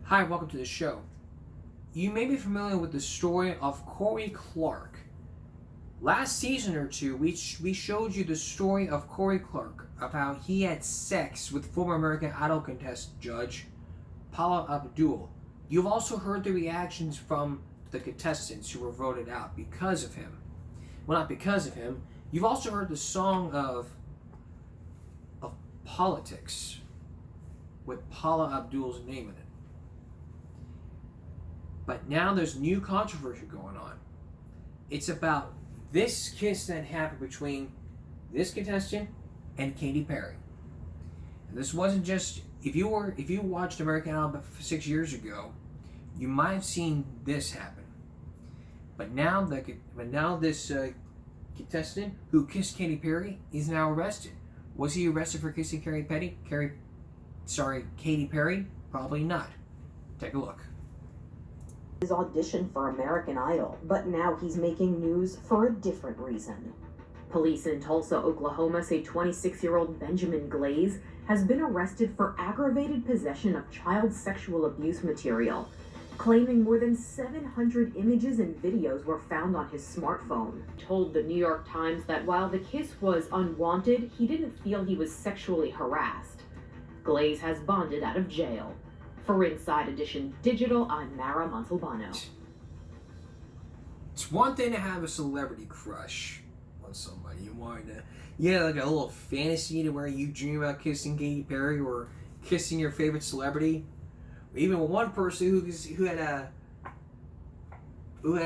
Hi, welcome to the show. You may be familiar with the story of Corey Clark. Last season or two, we showed you the story of Corey Clark, of how he had sex with former American Idol contestant judge Paula Abdul. You've also heard the reactions from the contestants who were voted out because of him. Well, not because of him. You've also heard the song of Politics with Paula Abdul's name in it. But now there's new controversy going on. It's about this kiss that happened between this contestant and Katy Perry. And this wasn't just if you watched American Idol 6 years ago, you might have seen this happen. But now this contestant who kissed Katy Perry is now arrested. Was he arrested for kissing Katy Perry? Probably not. Take a look. His audition for American Idol, but now he's making news for a different reason. Police in Tulsa, Oklahoma say 26-year-old Benjamin Glaze has been arrested for aggravated possession of child sexual abuse material, claiming more than 700 images and videos were found on his smartphone. Told the New York Times that while the kiss was unwanted, he didn't feel he was sexually harassed. Glaze has bonded out of jail. For Inside Edition Digital, I'm Mara Montalbano. It's one thing to have a celebrity crush on somebody. You had like a little fantasy to where you dream about kissing Katy Perry or kissing your favorite celebrity. Or even one person who had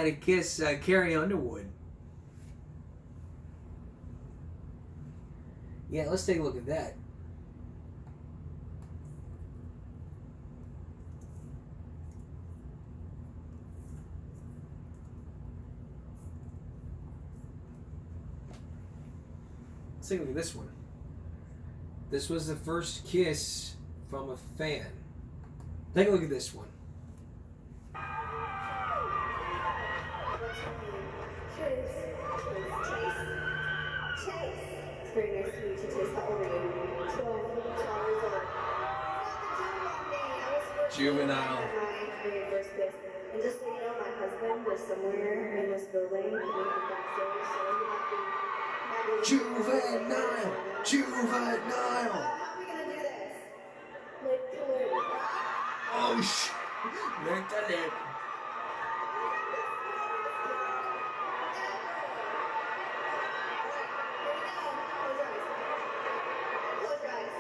a kiss Carrie Underwood. Yeah, let's take a look at that. Let's take a look at this one. This was the first kiss from a fan. Take a look at this one. Chase. It's very nice to meet you, Chase. How old are you? 12 years old. Juvenile. My very first kiss. And just so you know, my husband was somewhere in this building. He went backstage, so he might be. Juvenile! How are we gonna do this? Lick to lick. Oh shit! Lick to lick. Close your eyes.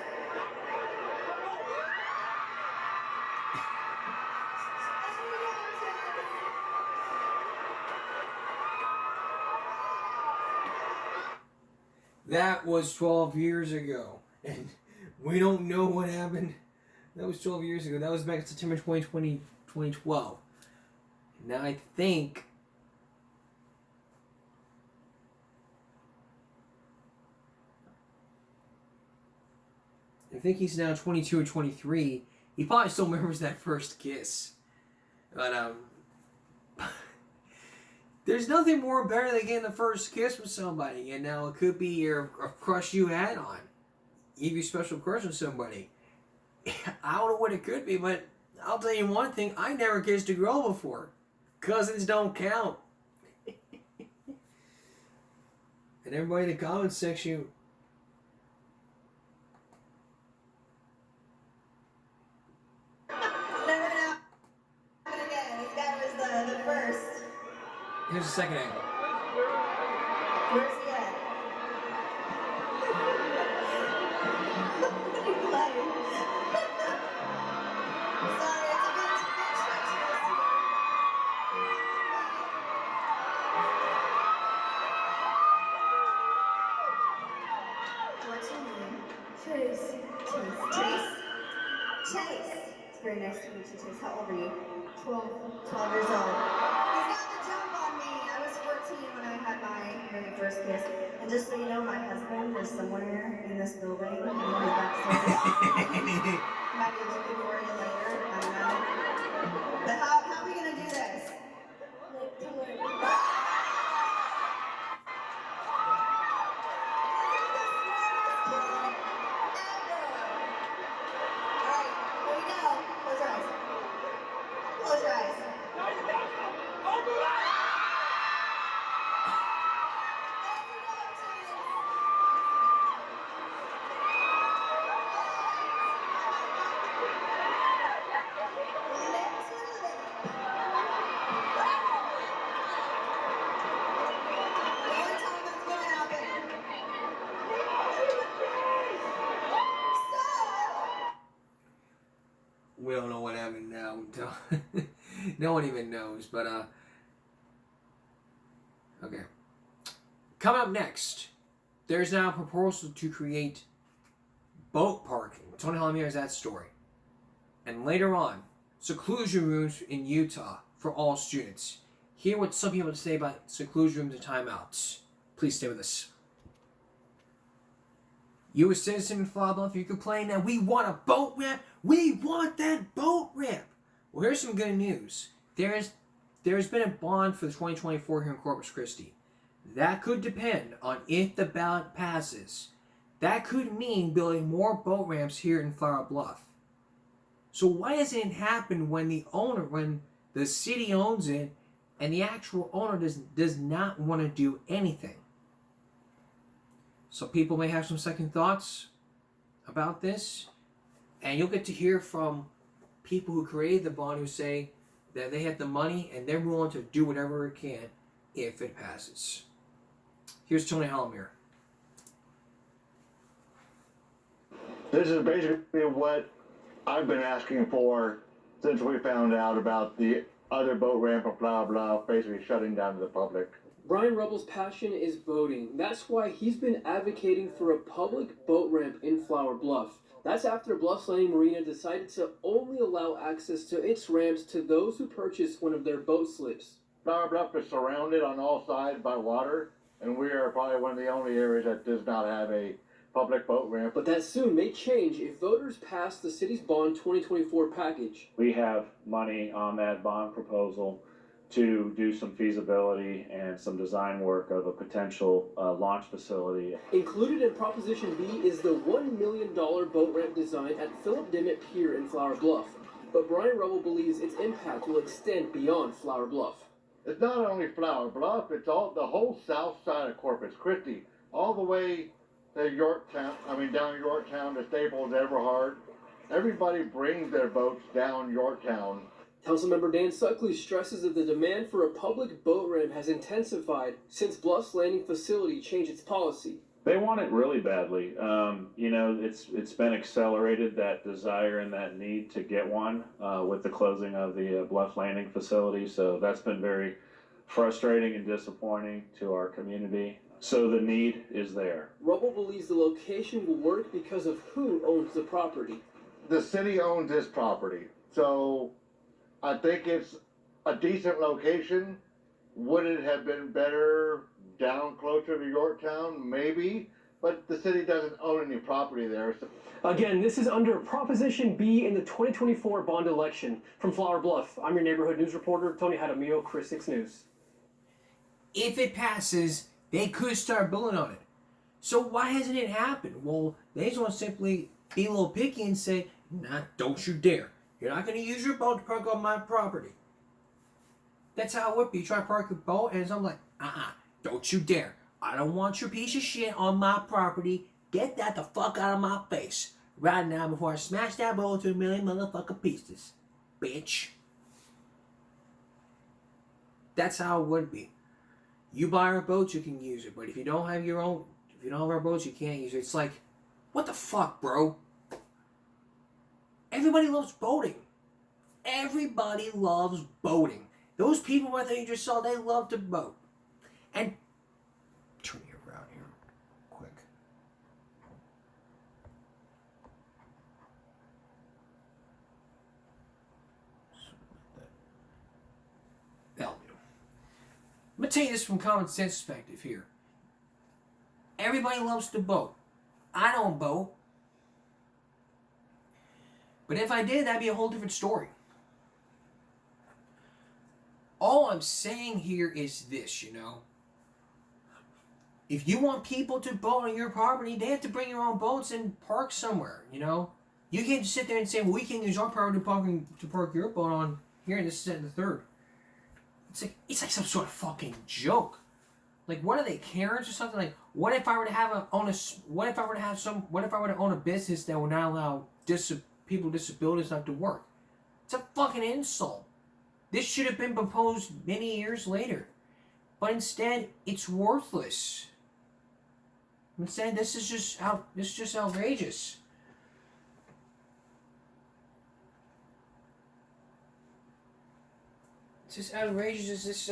That was 12 years ago. And we don't know what happened. That was 12 years ago. That was back in September 2020, 2012. Now I think he's now 22 or 23. He probably still remembers that first kiss. But there's nothing more better than getting the first kiss with somebody. And now it could be a crush you had on. You have your special crush on somebody. I don't know what it could be, but I'll tell you one thing. I never kissed a girl before. Cousins don't count. And everybody in the comments section, Never gonna happen again. This guy was the first. here's the second angle. Where's he at? What are you playing? Sorry, it's a bit treacherous here. What's your name? Chase. Chase. It's very nice to meet you, Chase. How old are you? 12 years old. He's got the jump on me. I was 14 when I had my very first kiss. And just so you know, my husband was somewhere in this building. He was backstage. Might be looking for you later. I don't know. But how are we going to do this? Lick to lick. Alright, here we go. Close your eyes. we don't know what happened now until no one even knows. But okay. Coming up next, there's now a proposal to create boat parking. Tony Halamier has that story. And later on, seclusion rooms in Utah for all students. Hear what some people have to say about seclusion rooms and timeouts. Please stay with us. You a citizen in Philadelphia, you complain that we want a boat ramp. We want that boat ramp. Well, here's some good news. There's been a bond for the 2024 here in Corpus Christi. That could depend on if the ballot passes. That could mean building more boat ramps here in Flower Bluff. So why doesn't it happen when the city owns it and the actual owner does not want to do anything? So people may have some second thoughts about this, and you'll get to hear from people who created the bond who say that they have the money and they're willing to do whatever it can if it passes. Here's Tony Halamier. This is basically what I've been asking for since we found out about the other boat ramp and blah blah, basically shutting down to the public. Brian Rubble's passion is boating. That's why he's been advocating for a public boat ramp in Flower Bluff. That's after Bluffs Landing Marina decided to only allow access to its ramps to those who purchase one of their boat slips. Flower Bluff is surrounded on all sides by water, and we are probably one of the only areas that does not have a public boat ramp. But that soon may change if voters pass the city's bond 2024 package. We have money on that bond proposal to do some feasibility and some design work of a potential launch facility. Included in Proposition B is the $1 million boat ramp design at Philip Dimmitt Pier in Flower Bluff. But Brian Rubble believes its impact will extend beyond Flower Bluff. It's not only Flower Bluff, it's all the whole south side of Corpus Christi, all the way to Yorktown, down Yorktown to Staples, Everhart. Everybody brings their boats down Yorktown. Councilmember Dan Suckley stresses that the demand for a public boat ramp has intensified since Bluffs Landing facility changed its policy. They want it really badly. It's been accelerated, that desire and that need to get one with the closing of the Bluff Landing facility. So that's been very frustrating and disappointing to our community. So the need is there. Rubble believes the location will work because of who owns the property. The city owns this property, so I think it's a decent location. Would it have been better down closer to Yorktown? Maybe, but the city doesn't own any property there. So. Again, this is under Proposition B in the 2024 bond election. From Flower Bluff, I'm your neighborhood news reporter, Tony Hadamio, Chris 6 News. If it passes, they could start building on it. So why hasn't it happened? Well, they just want to simply be a little picky and say, nah, don't you dare. You're not going to use your boat to park on my property. That's how it would be. You try to park your boat, and I'm like, don't you dare. I don't want your piece of shit on my property. Get that the fuck out of my face right now before I smash that boat to a million motherfucking pieces. Bitch. That's how it would be. You buy our boat, you can use it. But if you don't have our boats, you can't use it. It's like, what the fuck, bro? Everybody loves boating. Everybody loves boating. Those people right there you just saw, they love to boat. And turn you around here quick. That'll do. I'm going to tell you this from common sense perspective here. Everybody loves to boat. I don't boat. But if I did, that'd be a whole different story. All I'm saying here is this, If you want people to boat on your property, they have to bring your own boats and park somewhere, You can't just sit there and say, well, we can use our property to park your boat on here and this is and the third. It's like some sort of fucking joke. Like, what are they, Karens or something? Like, what if I were to own a business that would not allow people with disabilities not to work? It's a fucking insult. This should have been proposed many years later. But instead, it's worthless. Instead, this is just outrageous. It's just outrageous. It's this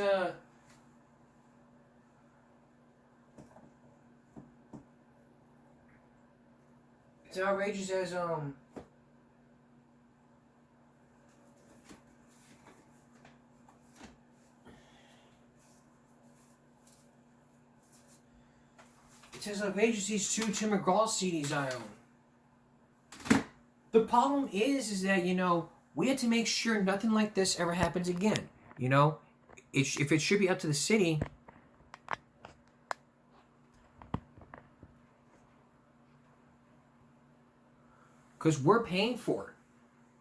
it's outrageous as it's as outrageous these two Tim McGraw CDs I own. The problem is that, you know, we have to make sure nothing like this ever happens again. You know, if it should be up to the city, because we're paying for it.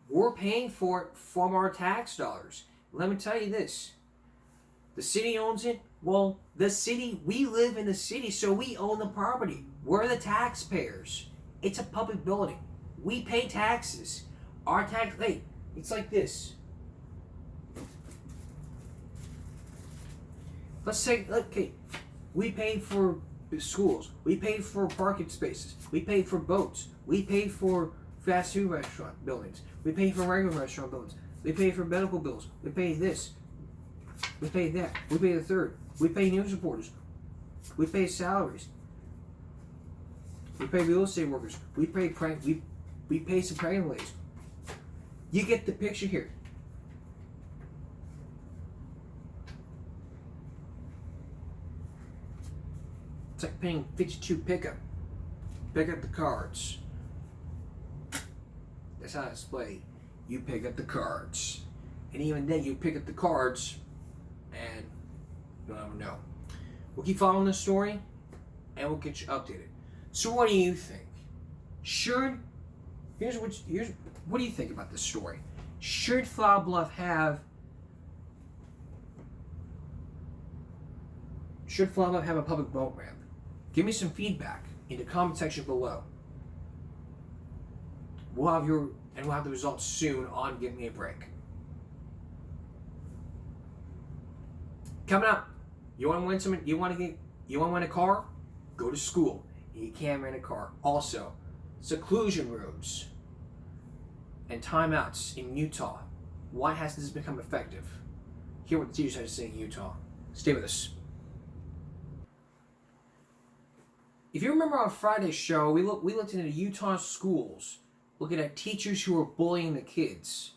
We're paying for it from our tax dollars. Let me tell you this. The city owns it. Well, the city, we live in the city, so we own the property. We're the taxpayers. It's a public building. We pay taxes. Our tax, hey, it's like this. Let's say, okay, we pay for schools. We pay for parking spaces. We pay for boats. We pay for fast food restaurant buildings. We pay for regular restaurant buildings. We pay for medical bills. We pay this. We pay that. We pay the third. We pay news reporters. We pay salaries. We pay real estate workers. We pay we pay some pregnant ladies. You get the picture here. It's like paying 52 pickup. Pick up the cards. That's how it's played. You pick up the cards. And even then you pick up the cards and you'll never know. We'll keep following this story and we'll get you updated. So what do you think? What do you think about this story? Should Flower Bluff have a public boat ramp? Give me some feedback in the comment section below. We'll have the results soon on Give Me a Break. Coming up, you want to win some? You want to win a car? Go to school. You can't rent a car. Also, seclusion rooms and timeouts in Utah. Why hasn't this become effective? Hear what the teachers have to say in Utah. Stay with us. If you remember on Friday's show, we looked into Utah schools, looking at teachers who are bullying the kids.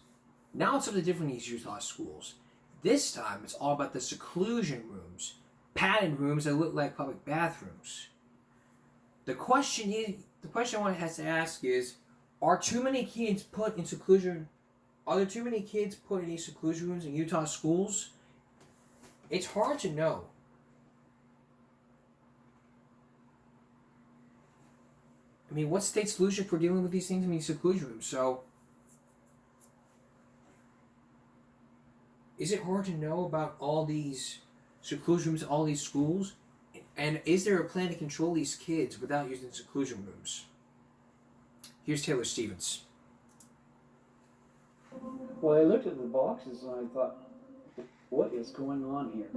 Now it's something different in these Utah schools. This time, it's all about the seclusion rooms, padded rooms that look like public bathrooms. The question one has to ask is, are there too many kids put in seclusion rooms in Utah schools? It's hard to know. I mean, what's the state's solution for dealing with these things in these seclusion rooms? So, is it hard to know about all these seclusion rooms, all these schools? And is there a plan to control these kids without using seclusion rooms? Here's Taylor Stevens. Well, I looked at the boxes and I thought, what is going on here?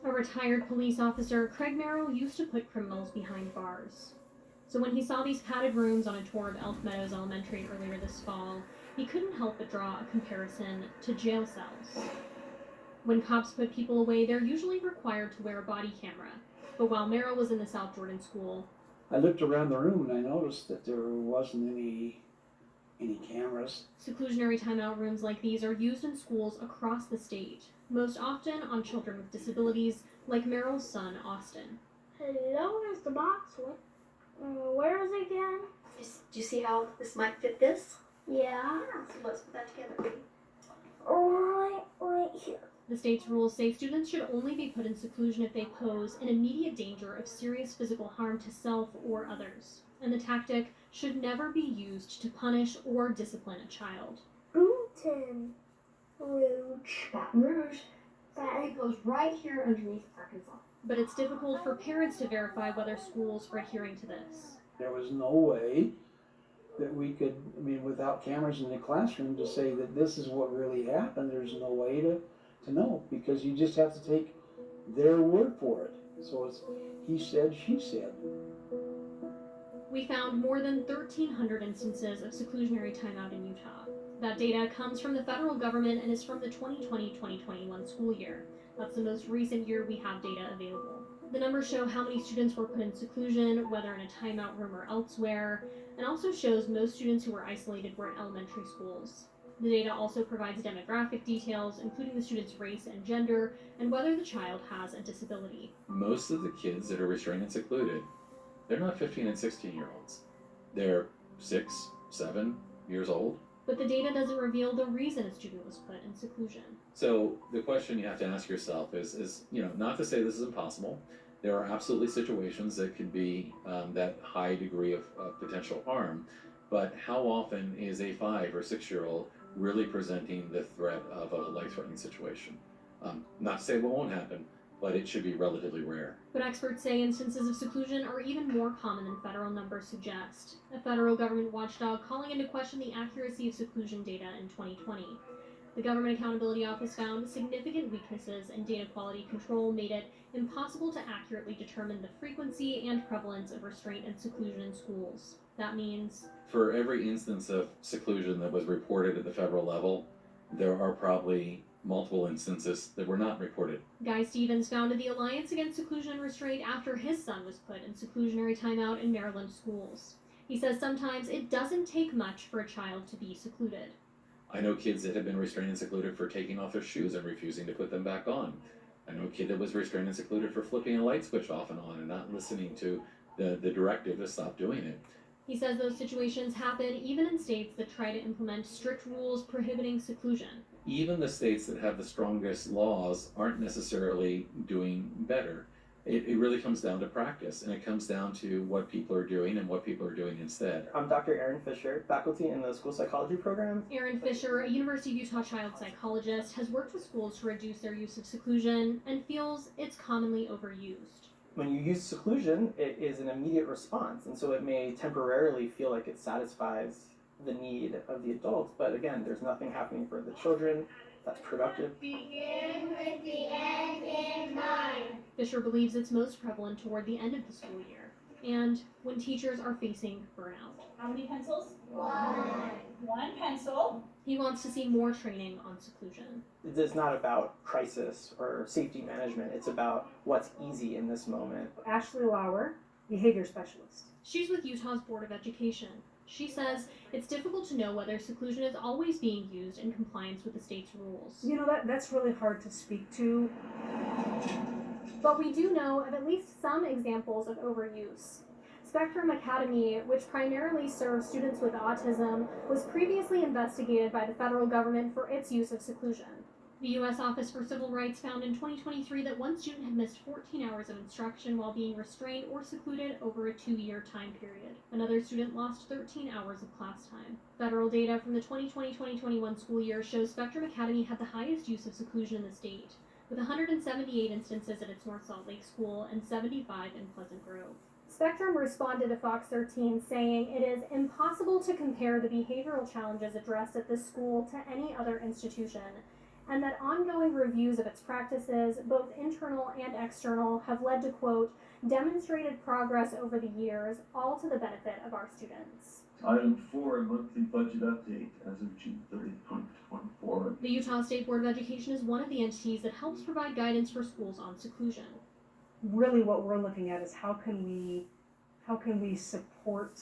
A retired police officer, Craig Merrill, used to put criminals behind bars. So when he saw these padded rooms on a tour of Elk Meadows Elementary earlier this fall, he couldn't help but draw a comparison to jail cells. When cops put people away, they're usually required to wear a body camera. But while Merrill was in the South Jordan school, I looked around the room and I noticed that there wasn't any cameras. seclusionary timeout rooms like these are used in schools across the state, most often on children with disabilities, like Merrill's son, Austin. Hello, Mr. Boxwood. Where is it again? Do you see how this might fit this? Yeah. So let's put that together. Right here. The state's rules say students should only be put in seclusion if they pose an immediate danger of serious physical harm to self or others, and the tactic should never be used to punish or discipline a child. Baton Rouge. Baton Rouge. It goes right here underneath Arkansas. But it's difficult for parents to verify whether schools are adhering to this. There was no way that we could, without cameras in the classroom, to say that this is what really happened. There's no way to know, because you just have to take their word for it. So it's he said, she said. We found more than 1,300 instances of seclusionary timeout in Utah. That data comes from the federal government and is from the 2020-2021 school year. That's the most recent year we have data available. The numbers show how many students were put in seclusion, whether in a timeout room or elsewhere, and also shows most students who were isolated were in elementary schools. The data also provides demographic details, including the student's race and gender, and whether the child has a disability. Most of the kids that are restrained and secluded, they're not 15 and 16-year-olds. They're 6, 7 years old. But the data doesn't reveal the reason a student was put in seclusion. So the question you have to ask yourself is not to say this is impossible. There are absolutely situations that could be that high degree of potential harm, but how often is a 5 or 6-year-old really presenting the threat of a life-threatening situation? Not to say what won't happen, but it should be relatively rare. But experts say instances of seclusion are even more common than federal numbers suggest. A federal government watchdog calling into question the accuracy of seclusion data in 2020. The Government Accountability Office found significant weaknesses in data quality control made it impossible to accurately determine the frequency and prevalence of restraint and seclusion in schools. That means for every instance of seclusion that was reported at the federal level, there are probably multiple instances that were not reported. Guy Stevens founded the Alliance Against Seclusion and Restraint after his son was put in seclusionary timeout in Maryland schools. He says sometimes it doesn't take much for a child to be secluded. I know kids that have been restrained and secluded for taking off their shoes and refusing to put them back on. I know a kid that was restrained and secluded for flipping a light switch off and on and not listening to the directive to stop doing it. He says those situations happen even in states that try to implement strict rules prohibiting seclusion. Even the states that have the strongest laws aren't necessarily doing better. It really comes down to practice, and it comes down to what people are doing and what people are doing instead. I'm Dr. Aaron Fisher, faculty in the school psychology program. Aaron Fisher, a University of Utah child psychologist, has worked with schools to reduce their use of seclusion and feels it's commonly overused. When you use seclusion, it is an immediate response, and so it may temporarily feel like it satisfies the need of the adults, but again, there's nothing happening for the children that's productive. Begin with the end in mind. Fisher believes it's most prevalent toward the end of the school year, and when teachers are facing burnout. How many pencils? 1. 1 pencil. He wants to see more training on seclusion. It's not about crisis or safety management, it's about what's easy in this moment. Ashley Lauer, behavior specialist. She's with Utah's Board of Education. She says it's difficult to know whether seclusion is always being used in compliance with the state's rules. You know, that's really hard to speak to. But we do know of at least some examples of overuse. Spectrum Academy, which primarily serves students with autism, was previously investigated by the federal government for its use of seclusion. The U.S. Office for Civil Rights found in 2023 that one student had missed 14 hours of instruction while being restrained or secluded over a 2-year time period. Another student lost 13 hours of class time. Federal data from the 2020-2021 school year shows Spectrum Academy had the highest use of seclusion in the state, with 178 instances at its North Salt Lake School and 75 in Pleasant Grove. Spectrum responded to Fox 13 saying it is impossible to compare the behavioral challenges addressed at this school to any other institution, and that ongoing reviews of its practices, both internal and external, have led to, quote, demonstrated progress over the years, all to the benefit of our students. Item 4, monthly budget update as of June 30, 2024. The Utah State Board of Education is one of the entities that helps provide guidance for schools on seclusion. Really what we're looking at is how can we support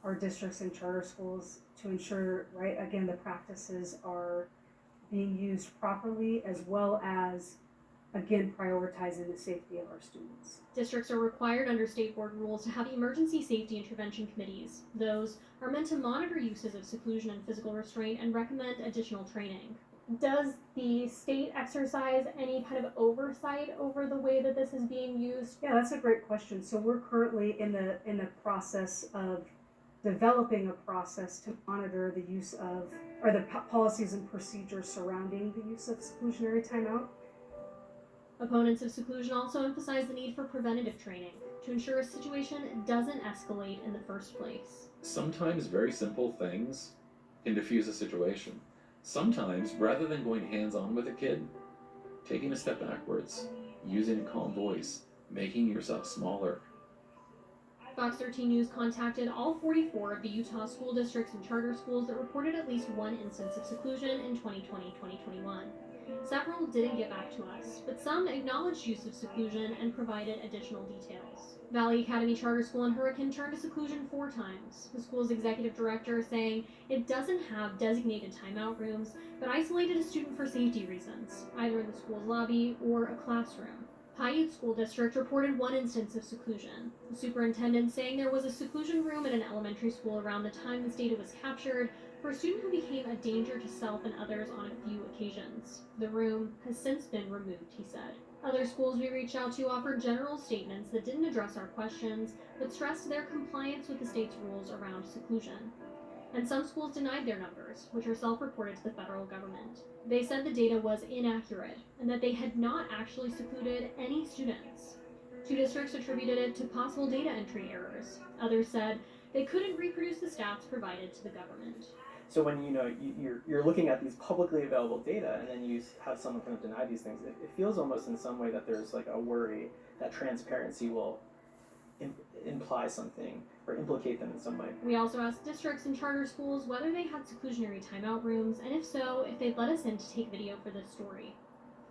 our districts and charter schools to ensure, right, again, the practices are being used properly, as well as, again, prioritizing the safety of our students. Districts are required under state board rules to have emergency safety intervention committees. Those are meant to monitor uses of seclusion and physical restraint and recommend additional training. Does the state exercise any kind of oversight over the way that this is being used? Yeah, that's a great question. So we're currently in the process of developing a process to monitor the use of, or the policies and procedures surrounding the use of seclusionary timeout. Opponents of seclusion also emphasize the need for preventative training to ensure a situation doesn't escalate in the first place. Sometimes very simple things can diffuse a situation. Sometimes, rather than going hands-on with a kid, taking a step backwards, using a calm voice, making yourself smaller, Fox 13 News contacted all 44 of the Utah school districts and charter schools that reported at least one instance of seclusion in 2020-2021. Several didn't get back to us, but some acknowledged use of seclusion and provided additional details. Valley Academy Charter School in Hurricane turned to seclusion 4 times, the school's executive director saying it doesn't have designated timeout rooms, but isolated a student for safety reasons, either in the school's lobby or a classroom. Paiute School District reported 1 instance of seclusion, the superintendent saying there was a seclusion room at an elementary school around the time this data was captured for a student who became a danger to self and others on a few occasions. The room has since been removed, he said. Other schools we reached out to offered general statements that didn't address our questions, but stressed their compliance with the state's rules around seclusion. And some schools denied their numbers, which are self-reported to the federal government. They said the data was inaccurate, and that they had not actually secluded any students. 2 districts attributed it to possible data entry errors. Others said they couldn't reproduce the stats provided to the government. So when you're looking at these publicly available data, and then you have someone kind of deny these things, it feels almost in some way that there's like a worry that transparency will imply something or implicate them in some way. We also asked districts and charter schools whether they had seclusionary timeout rooms, and if so, if they'd let us in to take video for this story.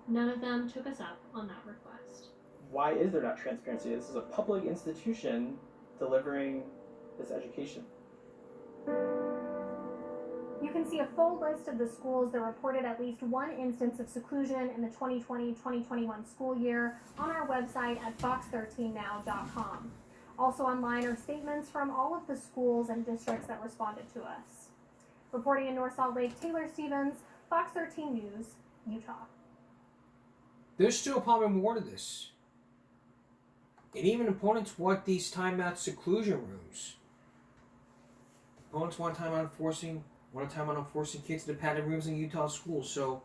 None of them took us up on that request. Why is there not transparency? This is a public institution delivering this education. You can see a full list of the schools that reported at least 1 instance of seclusion in the 2020-2021 school year on our website at fox13now.com. Also online are statements from all of the schools and districts that responded to us. Reporting in North Salt Lake, Taylor Stevens, Fox 13 News, Utah. There's still probably more to this. And even opponents want these timeout seclusion rooms. Opponents want time on enforcing kids to padded rooms in Utah schools. So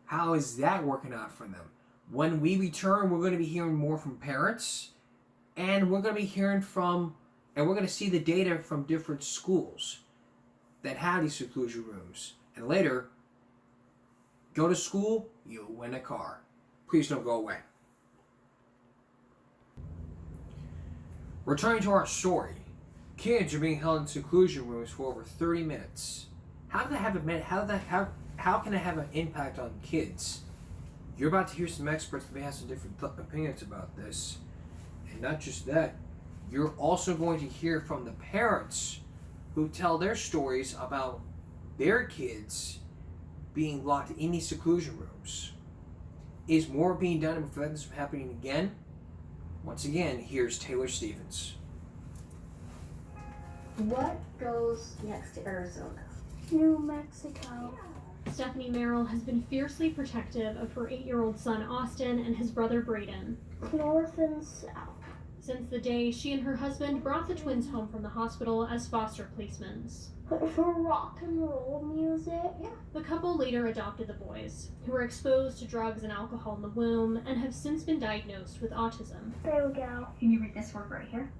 how is that working out for them? When we return, we're going to be hearing more from parents, and we're going to be hearing from, and we're going to see the data from different schools that have these seclusion rooms. And later, go to school, you'll win a car. Please don't go away. Returning to our story. Kids are being held in seclusion rooms for over 30 minutes. How can that have an impact on kids? You're about to hear some experts that may have some different opinions about this. And not just that, you're also going to hear from the parents who tell their stories about their kids being locked in these seclusion rooms. Is more being done to prevent this from happening again? Once again, here's Taylor Stevens. What goes next to Arizona? New Mexico. Stephanie Merrill has been fiercely protective of her 8-year-old son Austin and his brother Braden. North and south. Since the day she and her husband brought the twins home from the hospital as foster placements. For rock and roll music. Yeah. The couple later adopted the boys, who were exposed to drugs and alcohol in the womb and have since been diagnosed with autism. There we go. Can you read this word right here?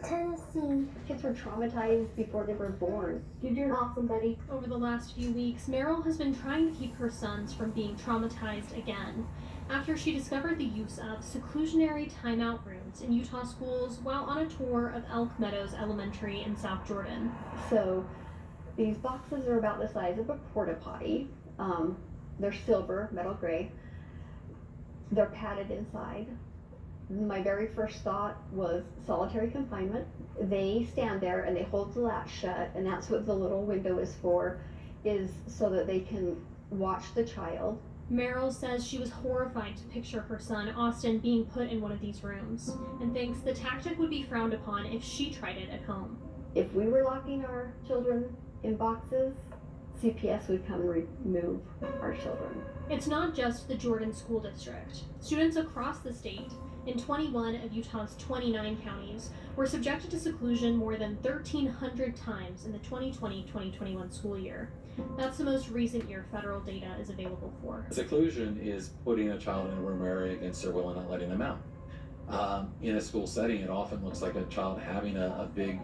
Tennessee. Kids were traumatized before they were born. You're doing awesome, buddy. Over the last few weeks, Merrill has been trying to keep her sons from being traumatized again, after she discovered the use of seclusionary timeout rooms in Utah schools while on a tour of Elk Meadows Elementary in South Jordan. So, these boxes are about the size of a porta potty. They're silver, metal gray. They're padded inside. My very first thought was solitary confinement. They stand there and they hold the latch shut, and that's what the little window is for, is so that they can watch the child. Merrill says she was horrified to picture her son, Austin, being put in one of these rooms, and thinks the tactic would be frowned upon if she tried it at home. If we were locking our children in boxes, CPS would come and remove our children. It's not just the Jordan School District. Students across the state, in 21 of Utah's 29 counties, were subjected to seclusion more than 1,300 times in the 2020-2021 school year. That's the most recent year federal data is available for. Seclusion is putting a child in a room area against their will and not letting them out. In a school setting, it often looks like a child having a big,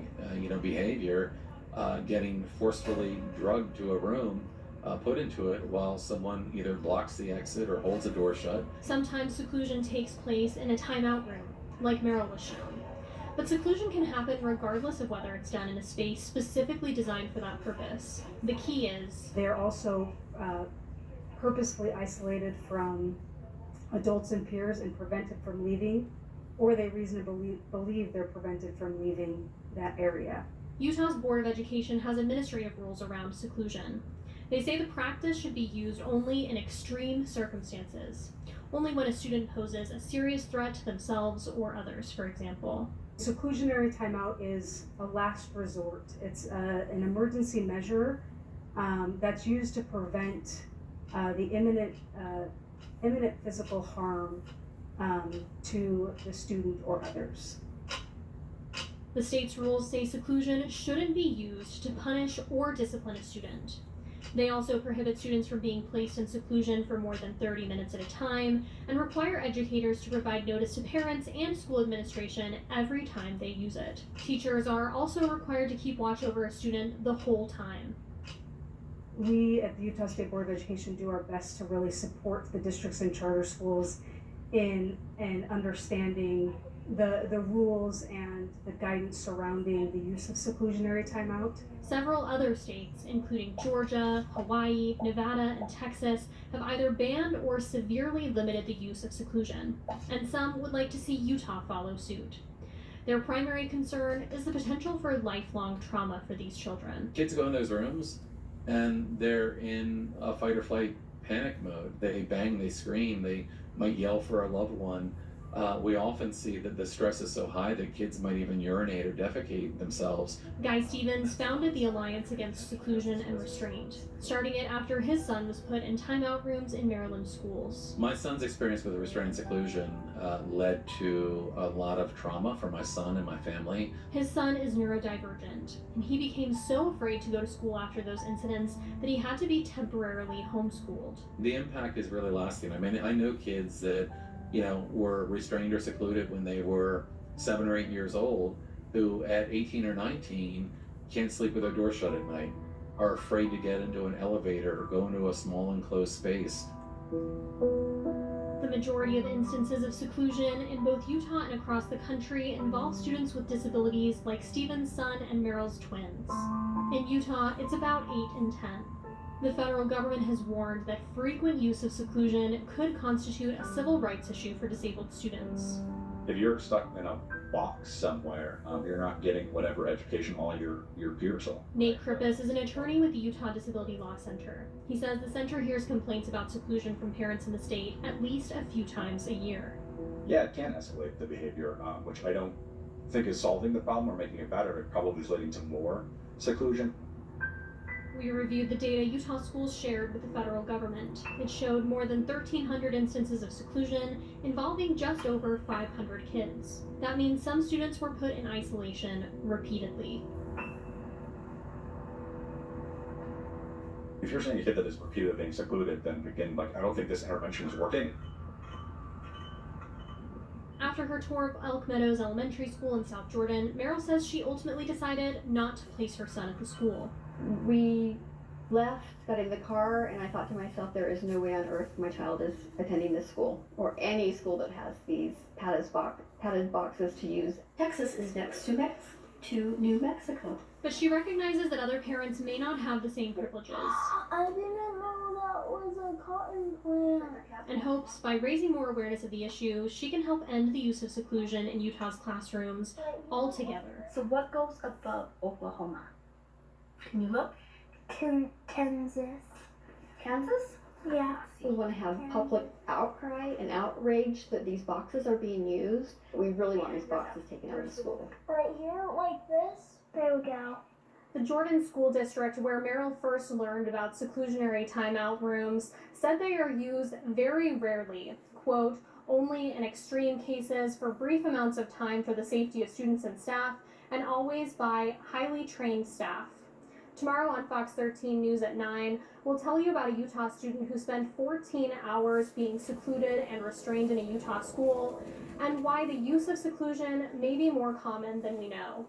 behavior, getting forcefully drugged to a room, put into it while someone either blocks the exit or holds the door shut. Sometimes seclusion takes place in a timeout room, like Merrill was shown. But seclusion can happen regardless of whether it's done in a space specifically designed for that purpose. The key is they're also purposefully isolated from adults and peers and prevented from leaving, or they reasonably believe they're prevented from leaving that area. Utah's Board of Education has administrative rules around seclusion. They say the practice should be used only in extreme circumstances, only when a student poses a serious threat to themselves or others, for example. Seclusionary timeout is a last resort. It's an emergency measure that's used to prevent the imminent physical harm to the student or others. The state's rules say seclusion shouldn't be used to punish or discipline a student. They also prohibit students from being placed in seclusion for more than 30 minutes at a time and require educators to provide notice to parents and school administration every time they use it. Teachers are also required to keep watch over a student the whole time. We at the Utah State Board of Education do our best to really support the districts and charter schools in understanding the rules and the guidance surrounding the use of seclusionary timeout. Several other states, including Georgia, Hawaii, Nevada, and Texas, have either banned or severely limited the use of seclusion, and some would like to see Utah follow suit. Their primary concern is the potential for lifelong trauma for these children. Kids go in those rooms and they're in a fight or flight panic mode. They bang, they scream, they might yell for a loved one. We often see that the stress is so high that kids might even urinate or defecate themselves. Guy Stevens founded the Alliance Against Seclusion and Restraint, starting it after his son was put in timeout rooms in Maryland schools. My son's experience with restraint and seclusion led to a lot of trauma for my son and my family. His son is neurodivergent, and he became so afraid to go to school after those incidents that he had to be temporarily homeschooled. The impact is really lasting. I mean, I know kids that were restrained or secluded when they were 7 or 8 years old, who at 18 or 19 can't sleep with their door shut at night, are afraid to get into an elevator or go into a small enclosed space. The majority of instances of seclusion in both Utah and across the country involve students with disabilities like Stephen's son and Meryl's twins. In Utah, it's about 8 in 10. The federal government has warned that frequent use of seclusion could constitute a civil rights issue for disabled students. If you're stuck in a box somewhere, you're not getting whatever education all your peers are. Nate Krippis is an attorney with the Utah Disability Law Center. He says the center hears complaints about seclusion from parents in the state at least a few times a year. Yeah, it can escalate the behavior, which I don't think is solving the problem or making it better. It probably is leading to more seclusion. We reviewed the data Utah schools shared with the federal government. It showed more than 1,300 instances of seclusion involving just over 500 kids. That means some students were put in isolation repeatedly. If you're seeing a kid that is repeatedly being secluded, then again, I don't think this intervention is working. After her tour of Elk Meadows Elementary School in South Jordan, Meryl says she ultimately decided not to place her son at the school. We left, got in the car, and I thought to myself, there is no way on earth my child is attending this school, or any school that has these padded boxes to use. Texas is next to New Mexico. But she recognizes that other parents may not have the same privileges. I didn't know that was a cotton plant. And hopes by raising more awareness of the issue, she can help end the use of seclusion in Utah's classrooms altogether. So what goes above Oklahoma? Can you look? Kansas. Kansas? Yeah. We want to have public outcry and outrage that these boxes are being used. We really want these boxes taken out of the school. Right here, like this. There we go. The Jordan School District, where Meryl first learned about seclusionary timeout rooms, said they are used very rarely, quote, only in extreme cases for brief amounts of time for the safety of students and staff, and always by highly trained staff. Tomorrow on Fox 13 News at 9, we'll tell you about a Utah student who spent 14 hours being secluded and restrained in a Utah school, and why the use of seclusion may be more common than we know.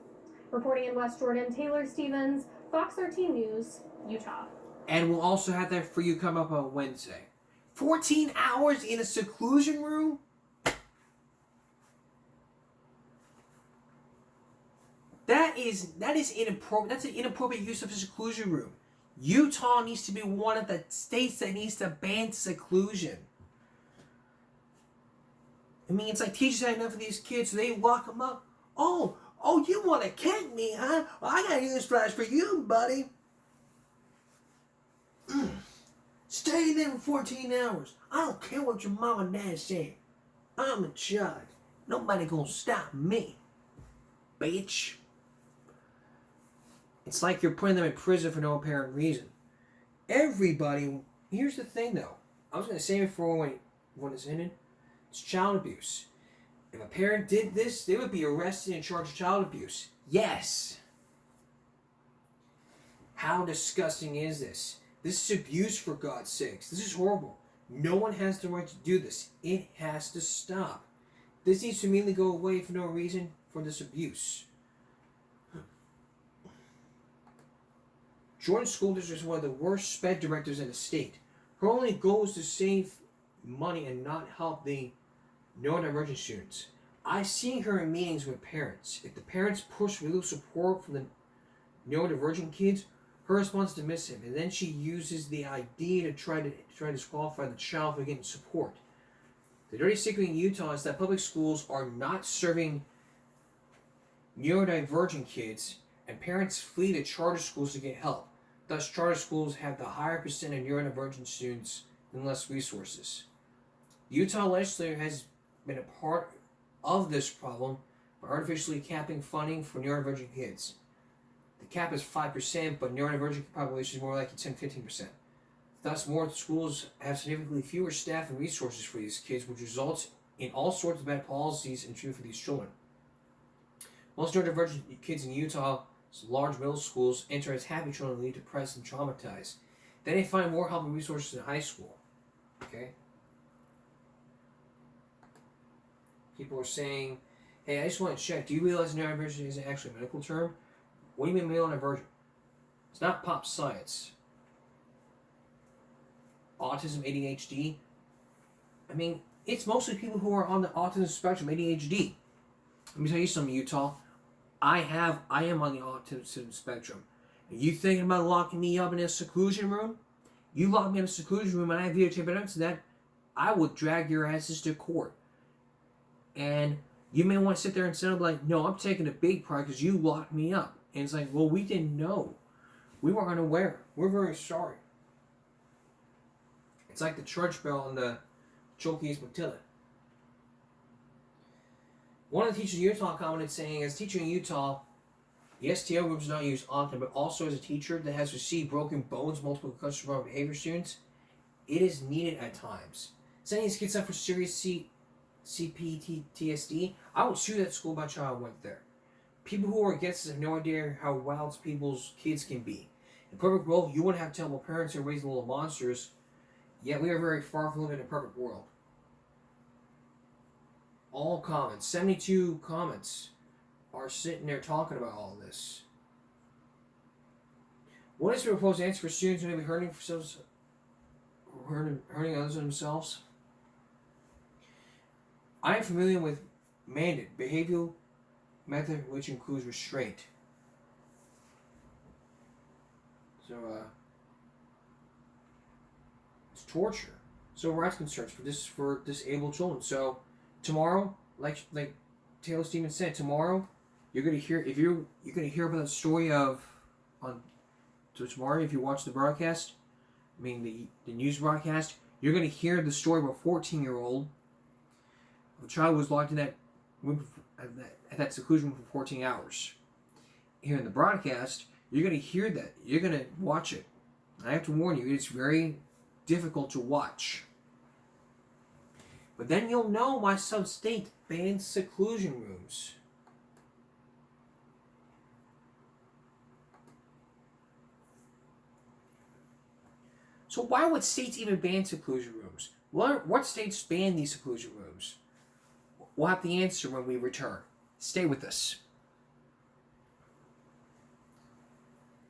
Reporting in West Jordan, Taylor Stevens, Fox 13 News, Utah. And we'll also have that for you come up on Wednesday. 14 hours in a seclusion room? That is inappropriate. That's an inappropriate use of a seclusion room. Utah needs to be one of the states that needs to ban seclusion. I mean, it's like teachers had enough of these kids, so they lock them up. Oh, you want to kick me, huh? Well, I got a news flash for you, buddy. Stay there for 14 hours. I don't care what your mom and dad say. I'm in charge. Nobody gonna stop me, bitch. It's like you're putting them in prison for no apparent reason. Everybody, here's the thing though. I was gonna say before when it's ended, it's child abuse. If a parent did this, they would be arrested and charged with child abuse. Yes. How disgusting is this? This is abuse, for God's sakes. This is horrible. No one has the right to do this. It has to stop. This needs to immediately go away for no reason for this abuse. Jordan School District is one of the worst sped directors in the state. Her only goal is to save money and not help the neurodivergent students. I've seen her in meetings with parents. If the parents push for little support from the neurodivergent kids, her response is to dismiss him, and then she uses the idea to try to disqualify the child from getting support. The dirty secret in Utah is that public schools are not serving neurodivergent kids, and parents flee to charter schools to get help. Thus, charter schools have the higher percent of neurodivergent students and less resources. The Utah legislature has been a part of this problem by artificially capping funding for neurodivergent kids. The cap is 5%, but neurodivergent population is more like 10-15%. Thus, more schools have significantly fewer staff and resources for these kids, which results in all sorts of bad policies and treatment for these children. Most neurodivergent kids in Utah's large middle schools enter as happy children and leave depressed and traumatized. Then they find more help and resources in high school. Okay? People are saying, hey, I just want to check, do you realize neurodivergent isn't actually a medical term? What do you mean neurodivergent? It's not pop science. Autism, ADHD. I mean, it's mostly people who are on the autism spectrum, ADHD. Let me tell you something, Utah. I am on the autism spectrum. Are you thinking about locking me up in a seclusion room? You lock me in a seclusion room and I have videotape evidence of that, I will drag your asses to court. And you may want to sit there and say, like, no, I'm taking a big part because you locked me up. And it's like, well, we didn't know. We were unaware. We're very sorry. It's like the church bell on the Cholki's Matilla. One of the teachers in Utah commented saying, as a teacher in Utah, the STL group is not used often, but also as a teacher that has received broken bones, multiple concussions from behavior students, it is needed at times. Sending these kids up for serious CPTSD, I would sue that school if my child went there. People who are against this have no idea how wild people's kids can be. In a perfect world, you wouldn't have terrible parents who raise little monsters, yet we are very far from living in a perfect world. All comments, 72 comments, are sitting there talking about all this. What is the proposed answer for students who may be hurting others themselves? I am familiar with mandate, behavioral method which includes restraint. So, it's torture. So rights concerns for disabled children. So tomorrow, like Taylor Stevens said, tomorrow you're gonna hear about the story of tomorrow if you watch the broadcast. I mean the news broadcast. You're gonna hear the story of a 14-year-old. The child was locked in that room at that seclusion room for 14 hours. Here in the broadcast, you're going to hear that. You're going to watch it. I have to warn you, it's very difficult to watch. But then you'll know why some state bans seclusion rooms. So why would states even ban seclusion rooms? What states ban these seclusion rooms? We'll have the answer when we return. Stay with us.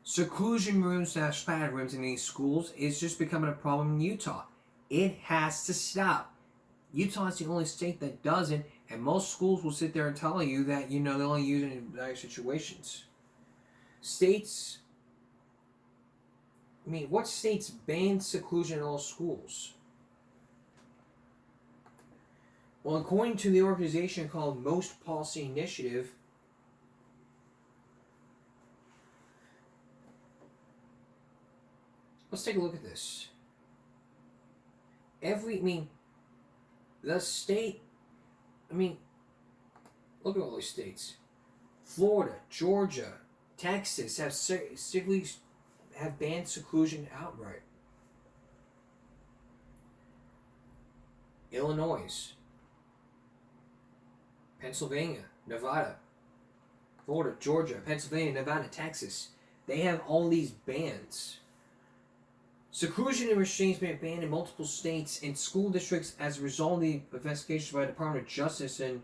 Seclusion rooms / pad rooms in these schools is just becoming a problem in Utah. It has to stop. Utah is the only state that doesn't, And most schools will sit there and tell you that, they only use it in dire situations. States, what states ban seclusion in all schools? Well, according to the organization called Most Policy Initiative, let's take a look at this. The state, look at all these states. Florida, Georgia, Texas have banned seclusion outright. Illinois, Pennsylvania, Nevada, Florida, Georgia, Pennsylvania, Nevada, Texas. They have all these bans. Seclusion and restraints have been banned in multiple states and school districts as a result of the investigations by the Department of Justice and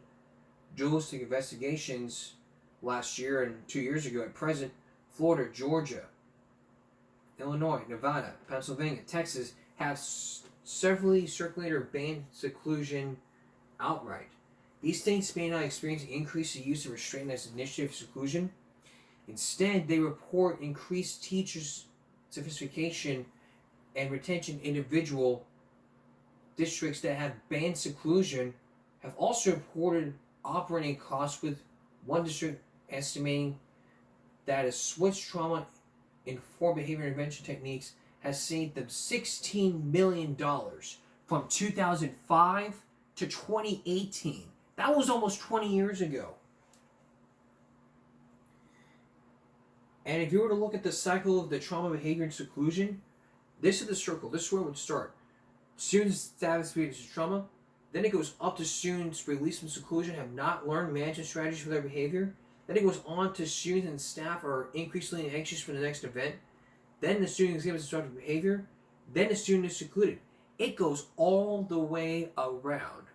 journalistic investigations last year and 2 years ago. At present, Florida, Georgia, Illinois, Nevada, Pennsylvania, Texas have severally circulated or banned seclusion outright. These states may not experience an increase in use of restraint as an initiative of seclusion. Instead, they report increased teachers' sophistication and retention. Individual districts that have banned seclusion have also reported operating costs, with one district estimating that a switch trauma-informed behavior intervention techniques has saved them $16 million from 2005 to 2018. That was almost 20 years ago. And if you were to look at the cycle of the trauma, behavior, and seclusion, this is the circle. This is where it would start. Students status of trauma. Then it goes up to students released from seclusion have not learned management strategies for their behavior. Then it goes on to students and staff are increasingly anxious for the next event. Then the student exhibits disruptive behavior. Then the student is secluded. It goes all the way around.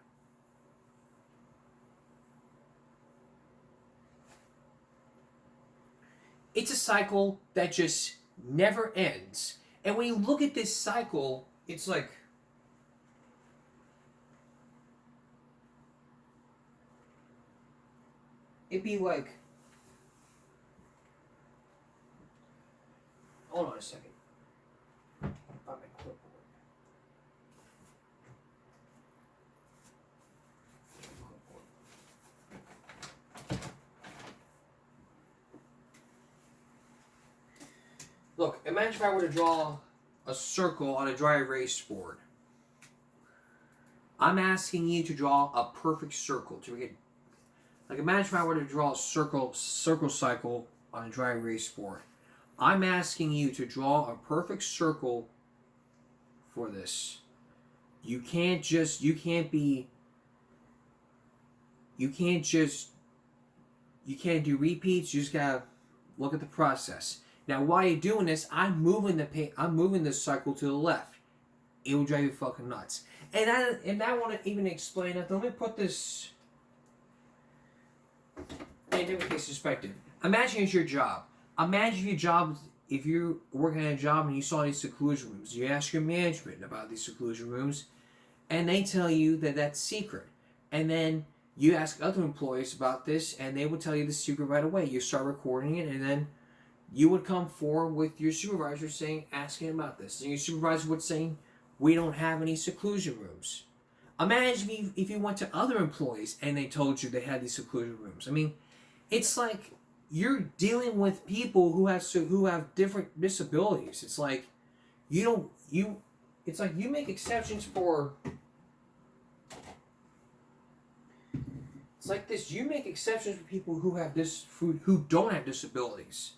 It's a cycle that just never ends. And when you look at this cycle, it's like, it'd be like, hold on a second. Find my clipboard. Look, imagine if I were to draw a circle on a dry erase board. I'm asking you to draw a perfect circle to get. Like, imagine if I were to draw a circle cycle on a dry erase board. I'm asking you to draw a perfect circle for this. You can't do repeats. You just gotta look at the process. Now, while you're doing this, I'm moving this cycle to the left. It will drive you fucking nuts. And I want to even explain that. Let me put this in a different case perspective. Imagine it's your job. Imagine if you're working at a job and you saw these seclusion rooms. You ask your management about these seclusion rooms, and they tell you that that's secret. And then you ask other employees about this, and they will tell you the secret right away. You start recording it, and then you would come forward with your supervisor asking about this. And your supervisor would say, we don't have any seclusion rooms. Imagine if you went to other employees and they told you they had these seclusion rooms. It's like you're dealing with people who have different disabilities. It's like you make exceptions for. It's like this. You make exceptions for people who don't have disabilities.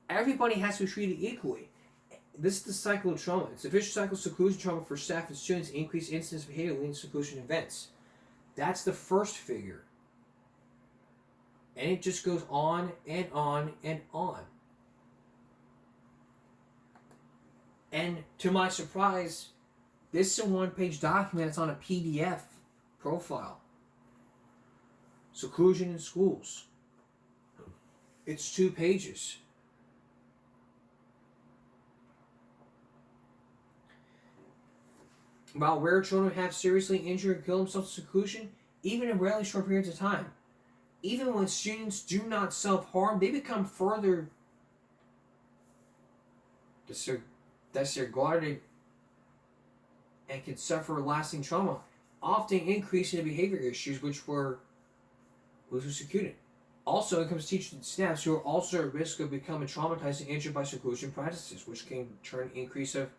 Everybody has to be treated equally. This is the cycle of trauma. It's a vicious cycle of seclusion trauma for staff and students, increased incidence of behavior leading to seclusion events. That's the first figure. And it just goes on and on and on. And to my surprise, this is a one-page document that's on a PDF profile. Seclusion in schools. It's 2 pages. About where children have seriously injured or killed themselves in seclusion, even in really short periods of time. Even when students do not self-harm, they become further disregarded and can suffer lasting trauma, often increasing the behavior issues which were secluded. Also, it comes to teachers and staff who are also at risk of becoming traumatized and injured by seclusion practices, which can turn increase of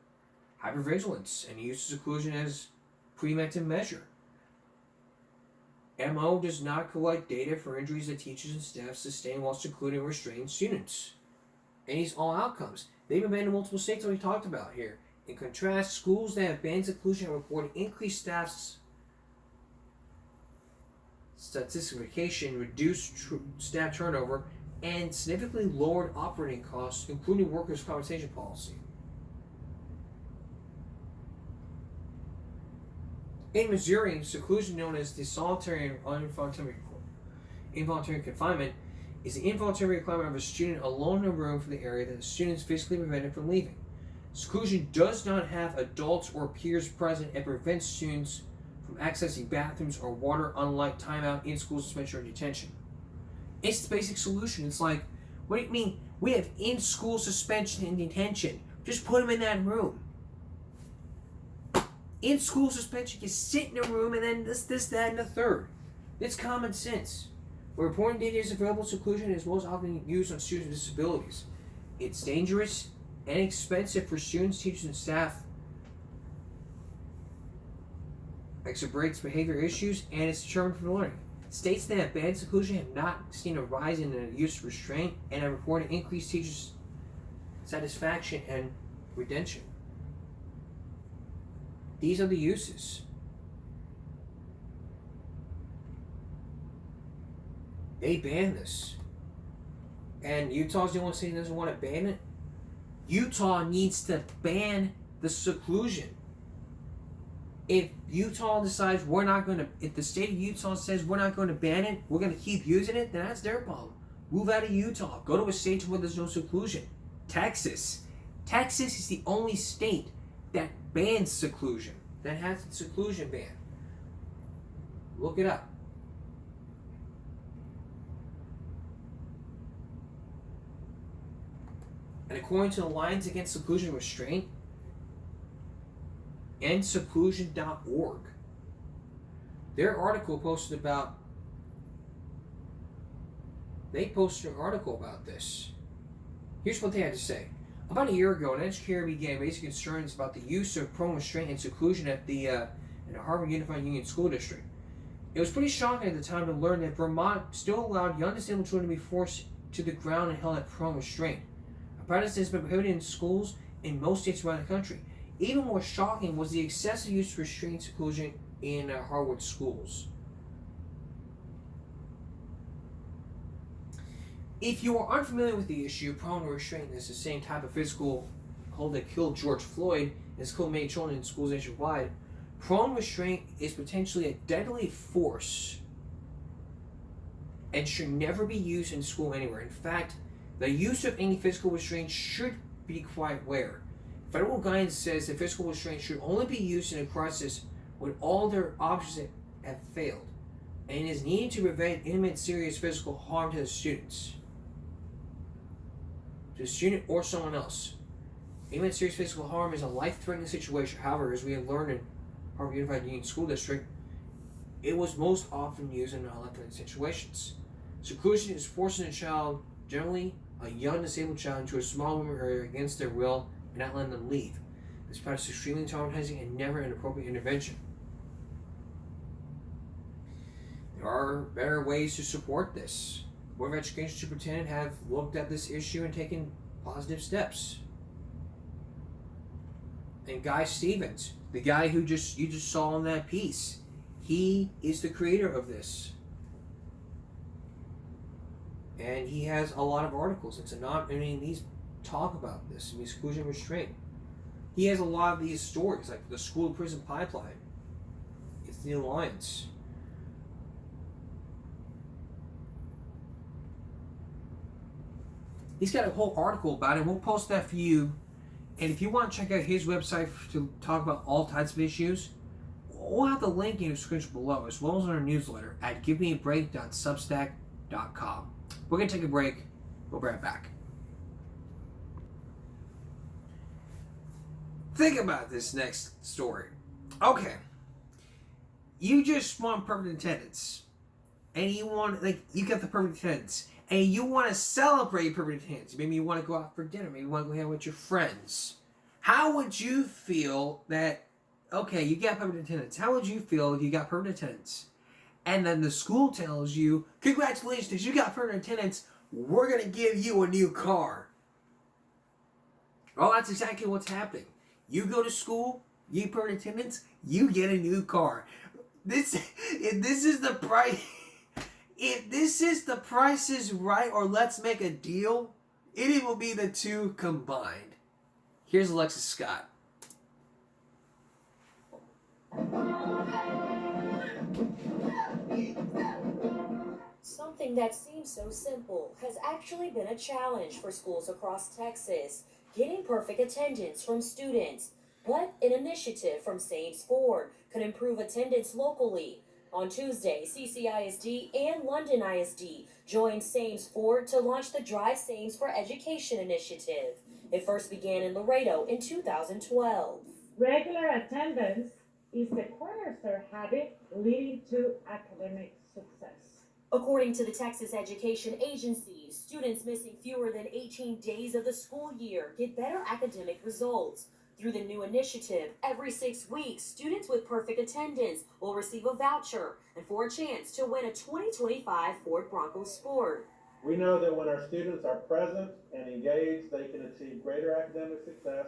hypervigilance and use of seclusion as preventive measure. MO does not collect data for injuries that teachers and staff sustain while secluding or restraining students. And these all outcomes. They've been banned in multiple states that we talked about here. In contrast, schools that have banned seclusion have reported increased staff's statistification, reduced staff turnover, and significantly lowered operating costs, including workers' compensation policy. In Missouri, seclusion, known as the solitary and involuntary confinement, is the involuntary requirement of a student alone in a room for the area that the student is physically prevented from leaving. Seclusion does not have adults or peers present and prevents students from accessing bathrooms or water, unlike timeout, in-school suspension, or detention. It's the basic solution. It's like, what do you mean? We have in-school suspension and detention. Just put them in that room. In-school suspension, you sit in a room and then this, that, and the third. It's common sense. Where reporting data is available, seclusion is most often used on students with disabilities. It's dangerous and expensive for students, teachers, and staff. Exacerbates behavior issues and it's determined from learning. States that have banned seclusion have not seen a rise in the use of restraint and have reported increased teachers' satisfaction and retention. These are the uses. They ban this. And Utah's the only state that doesn't want to ban it. Utah needs to ban the seclusion. If Utah decides if the state of Utah says we're not going to ban it, we're going to keep using it, then that's their problem. Move out of Utah. Go to a state where there's no seclusion. Texas. Texas is the only state that bans seclusion, that has a seclusion ban. Look it up. And according to the Alliance Against Seclusion and Restraint, and seclusion.org, their article posted an article about this. Here's what they had to say. About a year ago, an educator began raising concerns about the use of prone restraint and seclusion in the Harvard Unified Union School District. It was pretty shocking at the time to learn that Vermont still allowed young disabled children to be forced to the ground and held at prone restraint. A practice that has been prohibited in schools in most states around the country. Even more shocking was the excessive use of restraint seclusion in Harvard schools. If you are unfamiliar with the issue, prone restraint is the same type of physical hold that killed George Floyd and has killed many children in schools nationwide. Prone restraint is potentially a deadly force and should never be used in school anywhere. In fact, the use of any physical restraint should be quite rare. Federal guidance says that physical restraint should only be used in a crisis when all their options have failed and is needed to prevent imminent serious physical harm to the students. To the student or someone else. Imminent serious physical harm is a life-threatening situation. However, as we have learned in Harvard Unified Union School District, it was most often used in non-life-threatening situations. Seclusion is forcing a child, generally a young disabled child, into a small room area against their will and not letting them leave. This practice is extremely traumatizing and never an appropriate intervention. There are better ways to support this. Board of Education Superintendent have looked at this issue and taken positive steps. And Guy Stevens, the guy who you just saw in that piece, he is the creator of this. And he has a lot of articles. These talk about this, seclusion restraint. He has a lot of these stories, like the school to prison pipeline. It's the Alliance. He's got a whole article about it. We'll post that for you. And if you want to check out his website to talk about all types of issues, we'll have the link in the description below, as well as our newsletter at givemeabreak.substack.com. We're going to take a break. We'll be right back. Think about this next story. Okay. You just want perfect attendance. And you want, you got the perfect attendance. And you want to celebrate perfect attendance. Maybe you want to go out for dinner. Maybe you want to go hang out with your friends. How would you feel that, okay, you got perfect attendance. How would you feel if you got perfect attendance? And then the school tells you, congratulations, you got perfect attendance. We're going to give you a new car. Oh, that's exactly what's happening. You go to school, you get perfect attendance, you get a new car. If this is the Price is Right or Let's Make a Deal, it will be the two combined. Here's Alexis Scott. Something that seems so simple has actually been a challenge for schools across Texas, getting perfect attendance from students. But an initiative from Sames Ford could improve attendance locally. On Tuesday, CCISD and London ISD joined Sames Ford to launch the Drive Sames for Education initiative. It first began in Laredo in 2012. Regular attendance is the cornerstone habit leading to academic success. According to the Texas Education Agency, students missing fewer than 18 days of the school year get better academic results. Through the new initiative, every 6 weeks, students with perfect attendance will receive a voucher and for a chance to win a 2025 Ford Bronco Sport. We know that when our students are present and engaged, they can achieve greater academic success